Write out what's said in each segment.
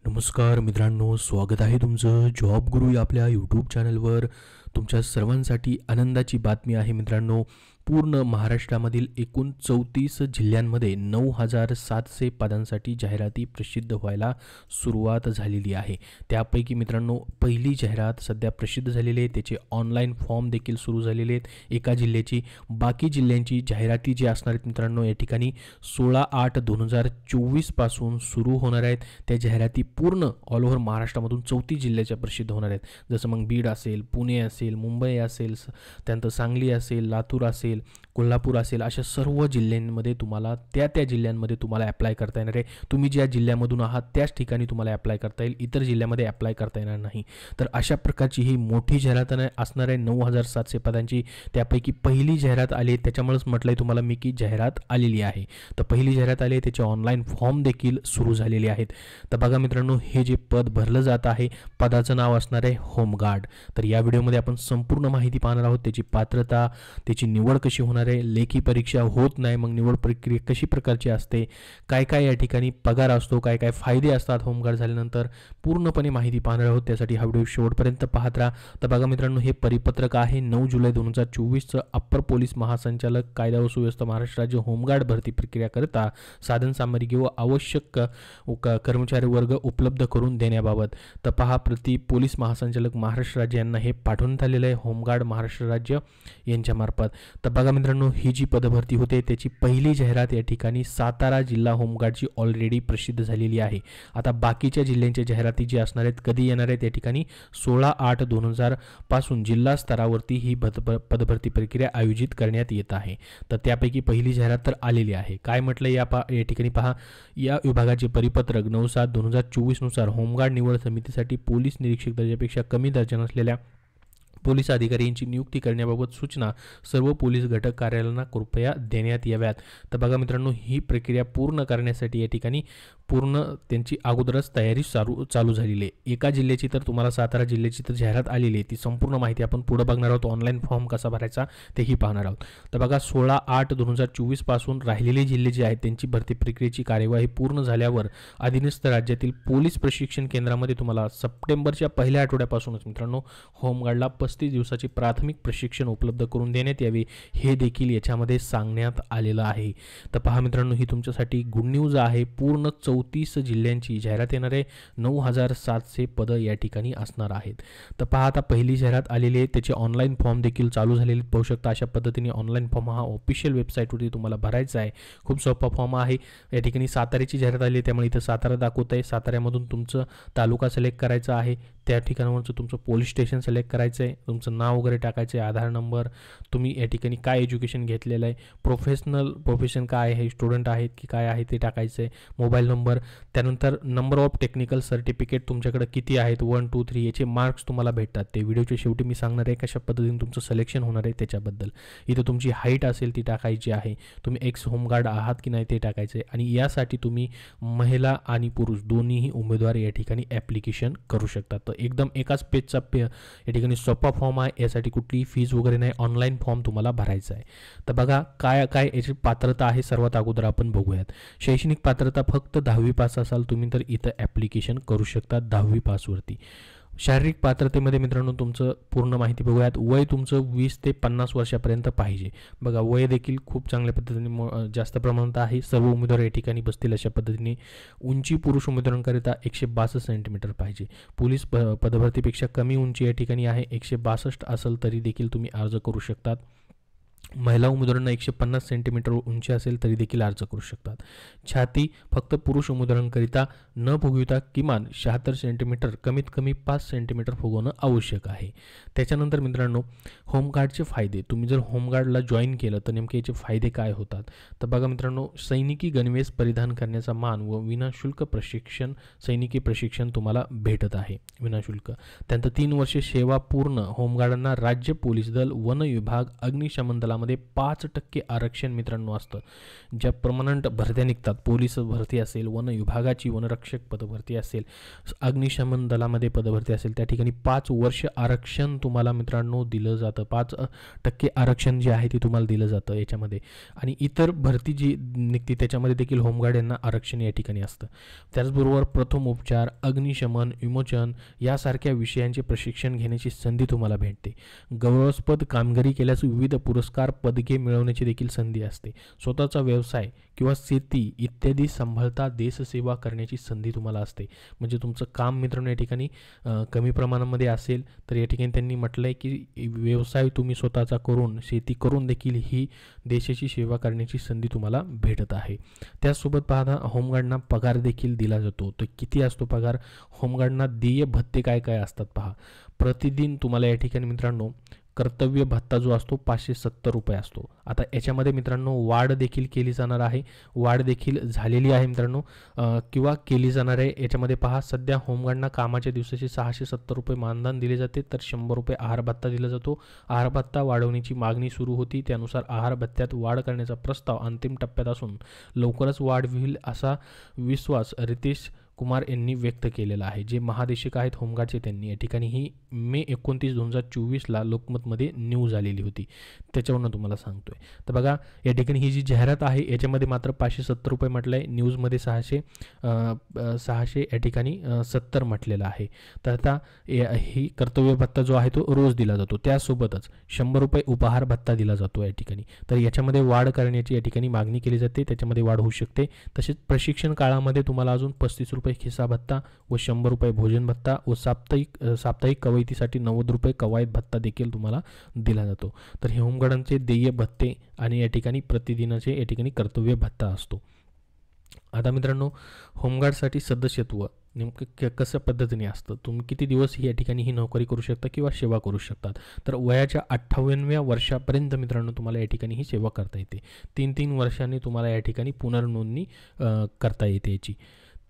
नमस्कार मित्रांनो, स्वागत आहे तुमचं जॉब गुरु या आपल्या यूट्यूब चॅनलवर. तुमच्या सर्वांसाठी आनंदाची बातमी आहे मित्रांनो. पूर्ण महाराष्ट्रामधील एकूण 34 जिल्ह्यांमध्ये 9,700 पदांसाठी जाहिराती प्रसिद्ध व्हायला सुरुवात झालेली आहे. त्यापैकी मित्रांनो पहिली जाहिरात सध्या प्रसिद्ध झालेली आहे. त्याचे ऑनलाईन फॉर्म देखील सुरू झालेले आहेत एका जिल्ह्याची. बाकी जिल्ह्यांची जाहिराती जी असणार आहेत मित्रांनो या ठिकाणी 16/8/2024 पासून सुरू होणार आहेत. त्या जाहिराती पूर्ण ऑल ओव्हर महाराष्ट्रामधून 34 जिल्ह्याच्या प्रसिद्ध होणार आहेत. जसं मग बीड असेल, पुणे असेल, मुंबई असेल, त्यानंतर सांगली असेल, लातूर असेल, कोल्हापूर असेल, अशा सर्व जिल्ह्यांमध्ये तुम्हाला त्या जिल्ह्यांमध्ये तुम्हाला अप्लाय करता येणार आहे. तुम्ही ज्या जिल्ह्यामधून आहात त्याच ठिकाणी तुम्हाला अप्लाय करता येईल, इतर जिल्ह्यामध्ये अप्लाय करता येणार नाही. तर अशा प्रकारची ही मोठी जाहिरात असणार आहे 9,700 पदांची. त्यापैकी पहिली जाहिरात आली आहे, त्याच्यामुळेच म्हटलंय तुम्हाला मी की जाहिरात आलेली आहे. तर पहिली जाहिरात आली आहे, त्याचे ऑनलाईन फॉर्म देखील सुरू झालेले आहेत. तर बघा मित्रांनो, हे जे पद भरलं जात आहे पदाचं नाव असणार आहे होमगार्ड. तर या व्हिडिओमध्ये आपण संपूर्ण माहिती पाहणार आहोत. त्याची पात्रता, त्याची निवड कशी होणार आहे, लेखी परीक्षा होत नाही, मग निवड प्रक्रिया कशी प्रकारची असते, काय काय या ठिकाणी पगार असतो, काय काय फायदे असतात होमगार्ड झाल्यानंतर, पूर्णपणे माहिती पाहणार आहोत. त्यासाठी हा व्हिडिओ शेवटपर्यंत पाहत राहा. तर बघा मित्रांनो, हे परिपत्रक आहे 9 जुलै 2024चं अप्पर पोलीस महासंचालक कायदा व सुव्यवस्था महाराष्ट्र राज्य होमगार्ड भरती प्रक्रिया करता साधन सामग्री व आवश्यक कर्मचारी वर्ग उपलब्ध करून देण्याबाबत. तर पहा, प्रति पोलीस महासंचालक महाराष्ट्र राज्य यांना हे पाठवण्यात आलेलं आहे होमगार्ड महाराष्ट्र राज्य यांच्यामार्फत. तर बघा मित्रांनो, ही जी पदभरती होते त्याची पहिली जाहिरात या ठिकाणी सातारा जिल्हा होमगार्डची ऑलरेडी प्रसिद्ध झालेली आहे. आता बाकीच्या जिल्ह्यांच्या जाहिराती जी असणार आहेत कधी येणार आहेत या ठिकाणी 16/8/2000 पासून जिल्हा स्तरावरती ही पदभरती प्रक्रिया आयोजित करण्यात येत आहे. तर त्यापैकी पहिली जाहिरात तर आलेली आहे. काय म्हटलं या ठिकाणी पहा, या विभागाचे परिपत्रक 9/7/2024 नुसार होमगार्ड निवड समितीसाठी पोलीस निरीक्षक दर्जापेक्षा कमी दर्जा नसलेल्या पोलीस अधिकारी यांची नियुक्ती करण्याबाबत सूचना सर्व पोलीस घटक कार्यालयांना कृपया देण्यात याव्यात. तर बघा मित्रांनो, ही प्रक्रिया पूर्ण करण्यासाठी या ठिकाणी पूर्ण त्यांची अगोदरच तयारी चालू झालेली आहे. एका जिल्ह्याची तर तुम्हाला सातारा जिल्ह्याची तर जाहिरात आलेली आहे, ती संपूर्ण माहिती आपण पुढे बघणार आहोत. ऑनलाईन फॉर्म कसा भरायचा तेही पाहणार आहोत. तर बघा 16/8/2024 पासून राहिलेले जिल्हे जे आहेत त्यांची भरती प्रक्रियेची कार्यवाही पूर्ण झाल्यावर अधीनस्थ राज्यातील पोलीस प्रशिक्षण केंद्रामध्ये तुम्हाला सप्टेंबरच्या पहिल्या आठवड्यापासूनच मित्रांनो होमगार्डला 35 दिवसाची प्राथमिक प्रशिक्षण उपलब्ध करून देण्यात यावे, हे देखील याच्यामध्ये सांगण्यात आलेलं आहे. तर पहा मित्रांनो, ही तुमच्यासाठी गुड न्यूज आहे. पूर्ण 34 जिल्ह्यांची जाहिरात येणार आहे. 9,700 पदं या ठिकाणी असणार आहेत. तर पहा, आता पहिली जाहिरात आलेली आहे, त्याचे ऑनलाईन फॉर्म देखील चालू झालेले पाहू शकता. अशा पद्धतीने ऑनलाईन फॉर्म हा ऑफिशियल वेबसाईटवरती तुम्हाला भरायचा आहे. खूप सोपा फॉर्म आहे. या ठिकाणी साताऱ्याची जाहिरात आली आहे, त्यामुळे इथं सातारा दाखवत आहे. साताऱ्यामधून तुमचं तालुका सिलेक्ट करायचा आहे, त्या ठिकाणावरचं तुमचं पोलीस स्टेशन सिलेक्ट करायचं आहे, तुमचं नाव वगैरे टाकायचं आहे, आधार नंबर, तुम्ही या ठिकाणी काय एज्युकेशन घेतलेलं आहे, प्रोफेशन काय आहे, स्टुडंट आहेत की काय आहे ते टाकायचं आहे, मोबाईल नंबर, त्यानंतर नंबर ऑफ टेक्निकल सर्टिफिकेट तुमच्याकडे किती आहेत 1, 2, 3 याचे मार्क्स तुम्हाला भेटतात. ते व्हिडिओच्या शेवटी मी सांगणार आहे कशा पद्धतीने तुमचं सिलेक्शन होणार आहे त्याच्याबद्दल. इथं तुमची हाईट असेल ती टाकायची आहे, तुम्ही एक्स होमगार्ड आहात की नाही ते टाकायचं आहे. आणि यासाठी तुम्ही महिला आणि पुरुष दोन्हीही उमेदवार या ठिकाणी ॲप्लिकेशन करू शकतात. तर एकदम एकाच पेजचा या ठिकाणी सोपा फॉर्म आहे. यासाठी कुठलीही फीज वगैरे नाही, ऑनलाईन फॉर्म तुम्हाला भरायचा आहे. तर बघा काय काय याची पात्रता आहे सर्वात अगोदर आपण बघूयात. शैक्षणिक पात्रता फक्त 10वी पास असाल तुम्ही तर इथं ॲप्लिकेशन करू शकता 10वी पासवरती. शारीरिक पात्रतेमध्ये मित्रांनो तुमचं पूर्ण माहिती बघूयात. वय तुमचं 20 ते 50 वर्षापर्यंत पाहिजे. बघा वय देखील खूप चांगल्या पद्धतीने जास्त प्रमाणात आहे. सर्व उमेदवार या ठिकाणी बसतील अशा पद्धतीने. उंची पुरुष उमेदवारांकरिता 162 सेंटीमीटर पाहिजे. पोलीस पदभरतीपेक्षा कमी उंची या ठिकाणी आहे, 162 असेल तरी देखील तुम्ही अर्ज करू शकतात. महिला उमेदवारांना 150 सेंटीमीटर उंची असेल तरी देखील अर्ज करू शकतात. छाती फक्त पुरुष उमेदवारांकरिता न फुगविता किमान 76 सेंटीमीटर कमीत कमी 5 सेंटीमीटर फुगवणं आवश्यक आहे. त्याच्यानंतर मित्रांनो होमगार्डचे फायदे. तुम्ही जर होमगार्डला जॉईन केलं तर नेमके याचे फायदे काय होतात. तर बघा मित्रांनो, सैनिकी गणवेश परिधान करण्याचा मान व विनाशुल्क सैनिकी प्रशिक्षण तुम्हाला भेटत आहे विनाशुल्क. त्यानंतर 3 वर्षे सेवा पूर्ण होमगार्डांना राज्य पोलीस दल, वन विभाग, अग्निशमन दलामध्ये दलामध्ये 5% आरक्षण मित्रांनो असतं. ज्या परमनंट भरत्या निघतात, पोलीस भरती असेल, वन विभागाची वनरक्षक पदभरती असेल, अग्निशमन दलामध्ये पदभरती असेल, त्या ठिकाणी 5 वर्ष आरक्षण तुम्हाला मित्रांनो दिलं जातं. 5% आरक्षण जे आहे ते तुम्हाला दिलं जातं याच्यामध्ये. आणि इतर भरती जी निघते त्याच्यामध्ये देखील होमगार्ड यांना आरक्षण या ठिकाणी असतं. त्याचबरोबर प्रथमोपचार, अग्निशमन, विमोचन यासारख्या विषयांचे प्रशिक्षण घेण्याची संधी तुम्हाला भेटते. गौरवास्पद कामगिरी केल्यास विविध पुरस्कार, पदके मिळवण्याची देखील संधी असते. स्वतःचा व्यवसाय किंवा शेती इत्यादी सांभाळता देशसेवा करण्याची संधी तुम्हाला असते. म्हणजे तुमचं काम मित्रांनो या ठिकाणी कमी प्रमाणामध्ये असेल तर या ठिकाणी त्यांनी म्हटलं आहे की व्यवसाय तुम्ही स्वतःचा करून, शेती करून देखील ही देशाची सेवा करण्याची संधी तुम्हाला भेटत आहे. त्याचसोबत पाहता होमगार्डना पगार देखील दिला जातो. तर किती असतो पगार? होमगार्डना देय भत्ते काय काय असतात पहा. प्रतिदिन तुम्हाला या ठिकाणी मित्रांनो कर्तव्य भत्ता जो असतो 570 रुपये असतो. आता याच्यामध्ये मित्रांनो वाढ देखील केली जाणार आहे. वाढ देखील झालेली आहे मित्रांनो किंवा केली जाणार आहे. याच्यामध्ये पहा, सध्या होमगार्डना कामाच्या दिवसाचे 670 रुपये मानधन दिले जाते, तर 100 रुपये आहार भत्ता दिला जातो. आहार भत्ता वाढवण्याची मागणी सुरू होती, त्यानुसार आहार भत्त्यात वाढ करण्याचा प्रस्ताव अंतिम टप्प्यात असून लवकरच वाढ होईल असा विश्वास रितेश कुमार यांनी व्यक्त केलेला आहे. जे महादेशिक आहेत होमगार्डचे त्यांनी या ठिकाणी ही मे 29, 2024ला लोकमतमध्ये न्यूज आलेली होती, त्याच्यावरून तुम्हाला सांगतोय. तर बघा या ठिकाणी ही जी जाहिरात आहे याच्यामध्ये मात्र 570 रुपये म्हटलं आहे, न्यूजमध्ये 600 या ठिकाणी 70 म्हटलेलं आहे. तर आता ही कर्तव्य भत्ता जो आहे तो रोज दिला जातो. त्यासोबतच 100 रुपये उपहार भत्ता दिला जातो या ठिकाणी. तर याच्यामध्ये वाढ करण्याची या ठिकाणी मागणी केली जाते, त्याच्यामध्ये वाढ होऊ शकते. तसेच प्रशिक्षण काळामध्ये तुम्हाला अजून 35 रुपये खिसा भत्ता व 100 रुपये भोजन भत्ता व साप्ताहिक कवायतीसाठी 90 रुपये कवायत भत्ता देखील तुम्हाला दिला जातो. तर हे होमगार्डांचे देय भत्ते आणि या ठिकाणी प्रतिदिनाचे या ठिकाणी कर्तव्य भत्ता असतो. आता मित्रांनो होमगार्डसाठी सदस्यत्व नेमकं कसं पद्धतीने असतं, तुम्ही किती दिवस या ठिकाणी ही नोकरी करू शकता किंवा सेवा करू शकतात. तर वयाच्या 58व्या वर्षापर्यंत मित्रांनो तुम्हाला या ठिकाणी ही सेवा करता येते. 3 वर्षांनी तुम्हाला या ठिकाणी पुनर्नोंदणी करता येते याची.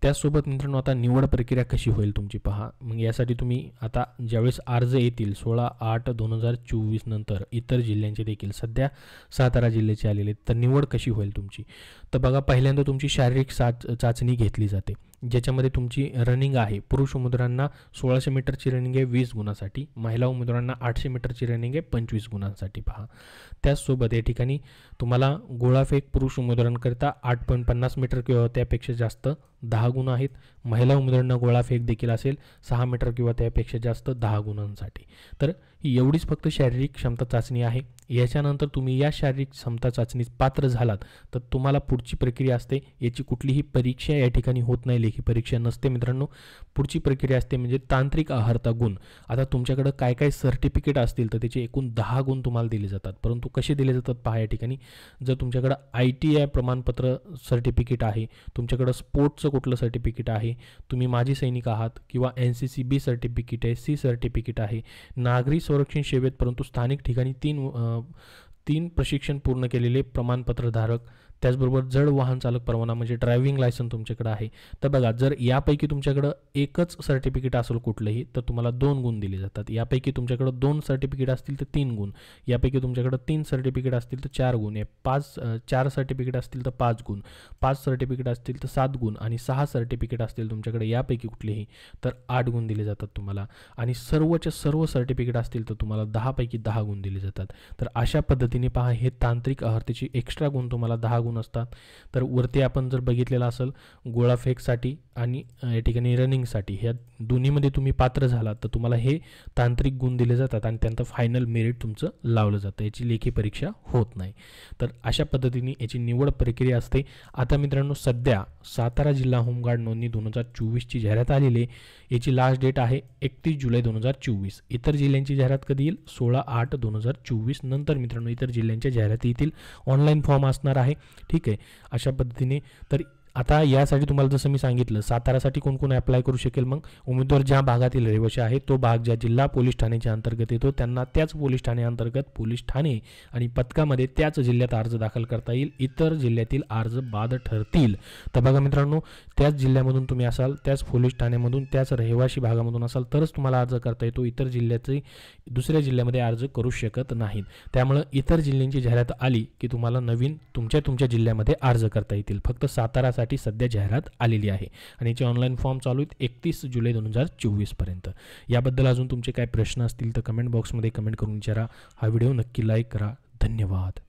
त्याचसोबत मित्रांनो आता निवड प्रक्रिया कशी होईल तुमची पहा. मग यासाठी तुम्ही आता ज्यावेळेस अर्ज येतील 16/8/2024 नंतर इतर जिल्ह्यांचे देखील, सध्या सातारा जिल्ह्याचे आलेले, तर निवड कशी होईल तुमची. तर बघा पहिल्यांदा तुमची शारीरिक चाचणी घेतली जाते, ज्याच्यामध्ये तुमची रनिंग आहे. पुरुष उमेदवारांना 1600 मीटरची रनिंग आहे 20 गुणांसाठी, महिला उमेदवारांना 800 मीटरची रनिंग आहे 25 गुणांसाठी पहा. त्याचसोबत या ठिकाणी तुम्हाला गोळाफेक पुरुष उमेदवारांकरिता 8.50 मीटर किंवा त्यापेक्षा जास्त 10 गुण आहेत. महिला उमेदवारांना गोळाफेक देखील असेल 6 मीटर किंवा त्यापेक्षा जास्त 10 गुणांसाठी. तर एवढीच फक्त शारीरिक क्षमता चाचणी आहे. याच्यानंतर तुम्ही या शारीरिक क्षमता चाचणीत पात्र झालात तर तुम्हाला पुढची प्रक्रिया असते. याची कुठलीही परीक्षा या ठिकाणी होत नाही, लेखी परीक्षा नसते मित्रांनो. पुढची प्रक्रिया असते म्हणजे तांत्रिक अहर्ता गुण. आता तुमच्याकडं काय काय सर्टिफिकेट असतील तर त्याचे एकूण 10 गुण तुम्हाला दिले जातात. परंतु कसे दिले जातात पहा या ठिकाणी. जर तुमच्याकडं ITI प्रमाणपत्र सर्टिफिकेट आहे, तुमच्याकडं स्पोर्ट्सचं कुठलं सर्टिफिकेट आहे, तुम्ही माजी सैनिक आहात किंवा NCCB सर्टिफिकेट आहे, C सर्टिफिकेट आहे, नागरी संरक्षण सेवेत परंतु स्थानिक ठिकाणी 3 प्रशिक्षण पूर्ण केलेले प्रमाणपत्रधारक, त्याचबरोबर जड वाहन चालक परवाना म्हणजे ड्रायव्हिंग लायसन तुमच्याकडे आहे. तर बघा जर यापैकी तुमच्याकडं एकच सर्टिफिकेट असेल कुठलंही तर तुम्हाला 2 गुण दिले जातात. यापैकी तुमच्याकडं 2 सर्टिफिकेट असतील तर 3 गुण, यापैकी तुमच्याकडं 3 सर्टिफिकेट असतील तर 4 गुण, 4 सर्टिफिकेट असतील तर 5 गुण, 5 सर्टिफिकेट असतील तर 7 गुण आणि 6 सर्टिफिकेट असतील तुमच्याकडे यापैकी कुठलेही तर 8 गुण दिले जातात तुम्हाला. आणि सर्वच्या सर्व सर्टिफिकेट असतील तर तुम्हाला 10 पैकी 10 गुण दिले जातात. तर अशा पद्धतीने पहा हे तांत्रिक अहर्तेची एक्स्ट्रा गुण तुम्हाला 10 गुण असतात. तर वरती आपण जर बघितलेलं असेल गोळाफेकसाठी आणि या ठिकाणी रनिंगसाठी, ह्या दोन्हीमध्ये तुम्ही पात्र झालात तर तुम्हाला हे तांत्रिक गुण दिले जातात आणि त्यांचं फायनल मेरिट तुमचं लावलं जातं. याची लेखी परीक्षा होत नाही. तर अशा पद्धतीने याची निवड प्रक्रिया असते. आता मित्रांनो सध्या सातारा जिल्हा होमगार्ड नोंदणी 2024ची जाहिरात आलेली आहे. याची लास्ट डेट आहे 31 जुलै 2024. इतर जिल्ह्यांची जाहिरात कधी येईल 16/8/2024 नंतर मित्रांनो इतर जिल्ह्यांच्या जाहिराती येतील. ऑनलाईन फॉर्म असणार आहे. ठीक आहे. अशा पद्धतीने तर आता यासाठी तुम्हाला जसं मी सांगितलं, सातारासाठी कोण कोण अप्लाय करू शकेल? मग उमेदवार ज्या भागातील रहिवासी आहे, तो भाग ज्या जिल्हा पोलीस ठाण्याच्या अंतर्गत येतो, त्यांना त्याच पोलीस ठाण्याअंतर्गत पोलीस ठाणे आणि पथकामध्ये त्याच जिल्ह्यात अर्ज दाखल करता येईल. इतर जिल्ह्यातील अर्ज बाद ठरतील. तर बघा मित्रांनो, त्याच जिल्ह्यामधून तुम्ही असाल, त्याच पोलीस ठाण्यामधून, त्याच रहिवासी भागामधून असाल तरच तुम्हाला अर्ज करता येतो. इतर जिल्ह्याचे दुसऱ्या जिल्ह्यामध्ये अर्ज करू शकत नाहीत. त्यामुळे इतर जिल्ह्यांची जाहिरात आली की तुम्हाला नवीन तुमच्या जिल्ह्यामध्ये अर्ज करता येतील. फक्त सातारासाठी सध्या जाहिरात आलेली आहे आणि याचे ऑनलाईन फॉर्म चालू आहेत 31 जुलै 2024 पर्यंत. याबद्दल अजून तुमचे काय प्रश्न असतील तर कमेंट बॉक्समध्ये कमेंट करून विचारा. हा व्हिडिओ नक्की लाईक करा. धन्यवाद.